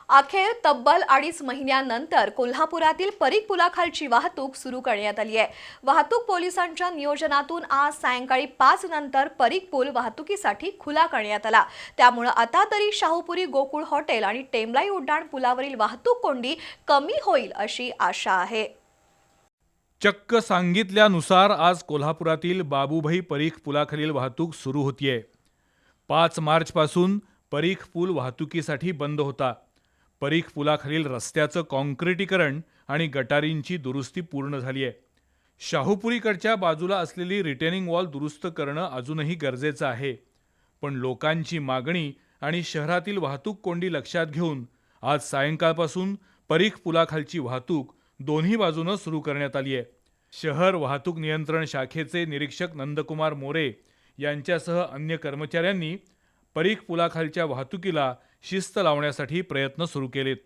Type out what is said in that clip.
अखेर तब्बल 2.5 महिन्यानंतर कोल्हापुरातील परीख पुलाखालची वाहतूक सुरू करण्यात आली आहे। वाहतूक पोलिसांच्या नियोजनातून आज सायंकाळी 5 नंतर परीख पूल वाहतुकीसाठी खुला करण्यात आला। त्यामुळे आता तरी शाहूपुरी गोकुळ हॉटेल आणि टेमलाई उड्डाण पुलावरील वाहतूक कोंडी कमी होईल अशी आशा आहे। चक्क सांगितल्यानुसार आज कोल्हापुरातील बाबूभाई परीख पुलाखालील वाहतूक सुरू होतीये। 5 मार्चपासून परीख पूल वाहतुकीसाठी बंद होता। परीख पुलाखालील रस्त्याचं काँक्रिटीकरण आणि गटारींची दुरुस्ती पूर्ण झाली आहे। शाहूपुरीकडच्या बाजूला असलेली रिटेनिंग वॉल दुरुस्त करणं अजूनही गरजेचं आहे, पण लोकांची मागणी आणि शहरातील वाहतूक कोंडी लक्षात घेऊन आज सायंकाळपासून परीख पुलाखालची वाहतूक दोन्ही बाजूनं सुरू करण्यात आली आहे। शहर वाहतूक नियंत्रण शाखेचे निरीक्षक नंदकुमार मोरे यांच्यासह अन्य कर्मचाऱ्यांनी परीख पुलाखालच्या वाहतुकीला शिस्त लावण्यासाठी प्रयत्न सुरू केलेत।